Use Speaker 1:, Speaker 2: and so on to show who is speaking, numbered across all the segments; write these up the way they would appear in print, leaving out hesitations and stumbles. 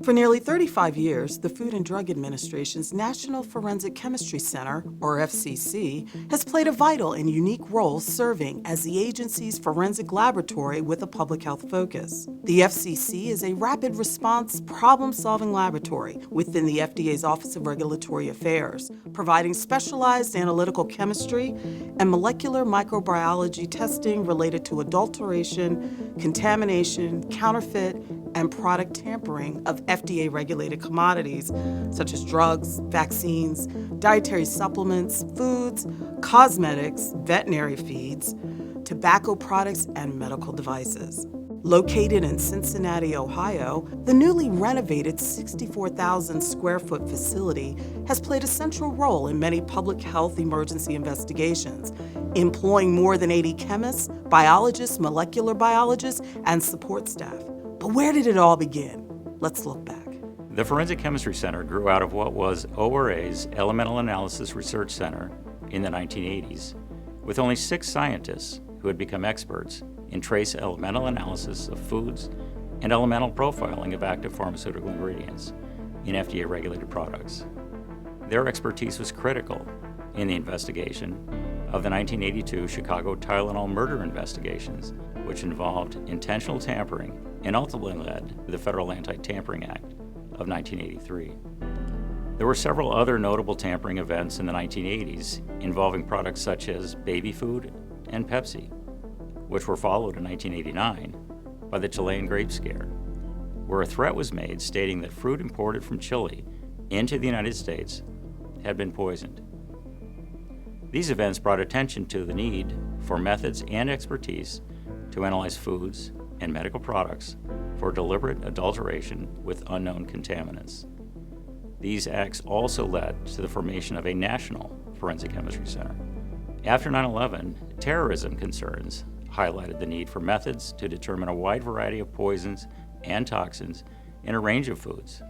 Speaker 1: For nearly 35 years, the Food and Drug Administration's National Forensic Chemistry Center, or FCC, has played a vital and unique role serving as the agency's forensic laboratory with a public health focus. The FCC is a rapid response, problem-solving laboratory within the FDA's Office of Regulatory Affairs, providing specialized analytical chemistry and molecular microbiology testing related to adulteration, contamination, counterfeit, and product tampering of FDA-regulated commodities such as drugs, vaccines, dietary supplements, foods, cosmetics, veterinary feeds, tobacco products, and medical devices. Located in Cincinnati, Ohio, the newly renovated 64,000 square foot facility has played a central role in many public health emergency investigations, employing more than 80 chemists, biologists, molecular biologists, and support staff. But where did it all begin? Let's look back.
Speaker 2: The Forensic Chemistry Center grew out of what was ORA's Elemental Analysis Research Center in the 1980s, with only 6 scientists who had become experts in trace elemental analysis of foods and elemental profiling of active pharmaceutical ingredients in FDA-regulated products. Their expertise was critical in the investigation of the 1982 Chicago Tylenol murder investigations, which involved intentional tampering and ultimately led to the Federal Anti-Tampering Act of 1983. There were several other notable tampering events in the 1980s involving products such as baby food and Pepsi, which were followed in 1989 by the Chilean grape scare, where a threat was made stating that fruit imported from Chile into the United States had been poisoned. These events brought attention to the need for methods and expertise to analyze foods and medical products for deliberate adulteration with unknown contaminants. These acts also led to the formation of a national forensic chemistry center. After 9/11, terrorism concerns highlighted the need for methods to determine a wide variety of poisons and toxins in a range of foods,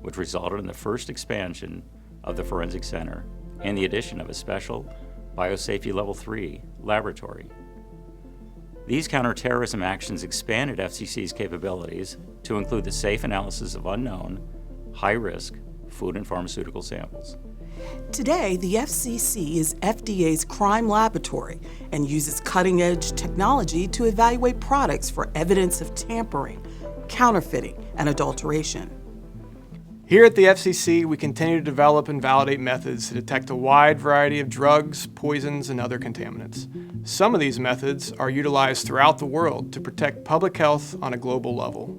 Speaker 2: which resulted in the first expansion of the Forensic Center and the addition of a special Biosafety Level 3 laboratory. These counterterrorism actions expanded FCC's capabilities to include the safe analysis of unknown, high-risk food and pharmaceutical samples.
Speaker 1: Today, the FCC is FDA's crime laboratory and uses cutting-edge technology to evaluate products for evidence of tampering, counterfeiting, and adulteration.
Speaker 3: Here at the FCC, we continue to develop and validate methods to detect a wide variety of drugs, poisons, and other contaminants. Some of these methods are utilized throughout the world to protect public health on a global level.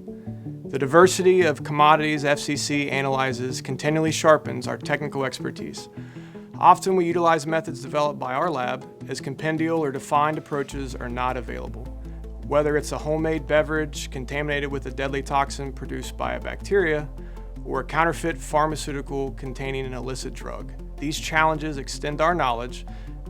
Speaker 3: The diversity of commodities FCC analyzes continually sharpens our technical expertise. Often we utilize methods developed by our lab as compendial or defined approaches are not available. Whether it's a homemade beverage contaminated with a deadly toxin produced by a bacteria, or a counterfeit pharmaceutical containing an illicit drug. These challenges extend our knowledge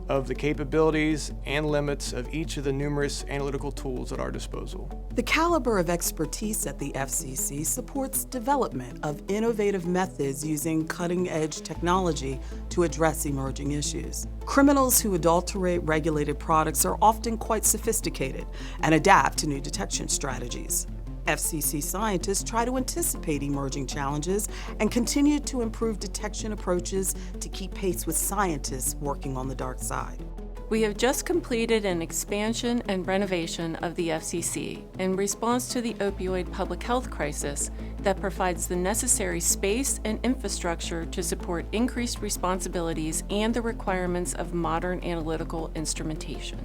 Speaker 3: of the capabilities and limits of each of the numerous analytical tools at our disposal.
Speaker 1: The caliber of expertise at the FCC supports development of innovative methods using cutting-edge technology to address emerging issues. Criminals who adulterate regulated products are often quite sophisticated and adapt to new detection strategies. FCC scientists try to anticipate emerging challenges and continue to improve detection approaches to keep pace with scientists working on the dark side.
Speaker 4: We have just completed an expansion and renovation of the FCC in response to the opioid public health crisis that provides the necessary space and infrastructure to support increased responsibilities and the requirements of modern analytical instrumentation.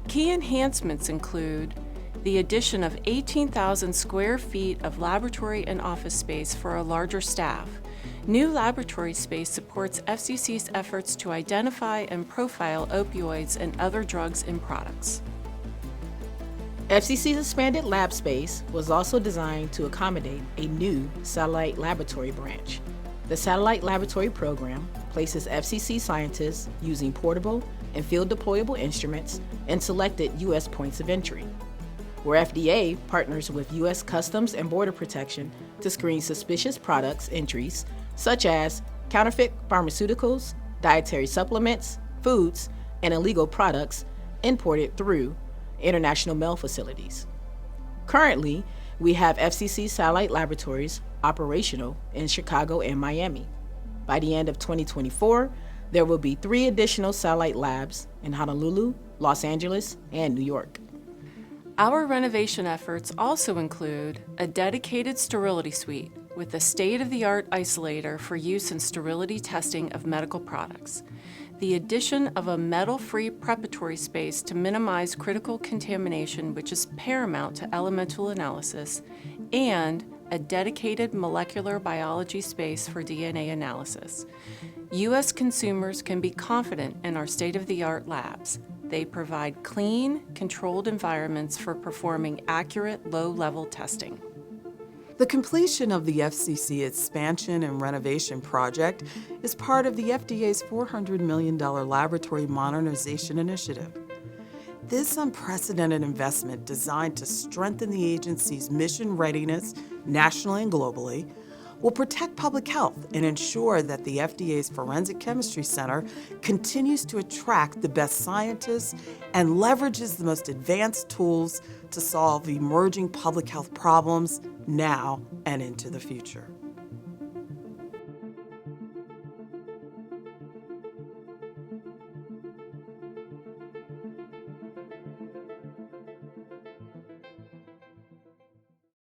Speaker 4: Key enhancements include the addition of 18,000 square feet of laboratory and office space for a larger staff. New laboratory space supports FCC's efforts to identify and profile opioids and other drugs in products.
Speaker 5: FCC's expanded lab space was also designed to accommodate a new satellite laboratory branch. The satellite laboratory program places FCC scientists using portable and field deployable instruments in selected U.S. points of entry, where FDA partners with U.S. Customs and Border Protection to screen suspicious products entries such as counterfeit pharmaceuticals, dietary supplements, foods, and illegal products imported through international mail facilities. Currently, we have FCC satellite laboratories operational in Chicago and Miami. By the end of 2024, there will be 3 additional satellite labs in Honolulu, Los Angeles, and New York.
Speaker 4: Our renovation efforts also include a dedicated sterility suite with a state-of-the-art isolator for use in sterility testing of medical products, the addition of a metal-free preparatory space to minimize critical contamination, which is paramount to elemental analysis, and a dedicated molecular biology space for DNA analysis. U.S. consumers can be confident in our state-of-the-art labs. They provide clean, controlled environments for performing accurate, low-level testing.
Speaker 1: The completion of the FCC expansion and renovation project is part of the FDA's $400 million laboratory modernization initiative. This unprecedented investment, designed to strengthen the agency's mission readiness nationally and globally, will protect public health and ensure that the FDA's Forensic Chemistry Center continues to attract the best scientists and leverages the most advanced tools to solve emerging public health problems now and into the future.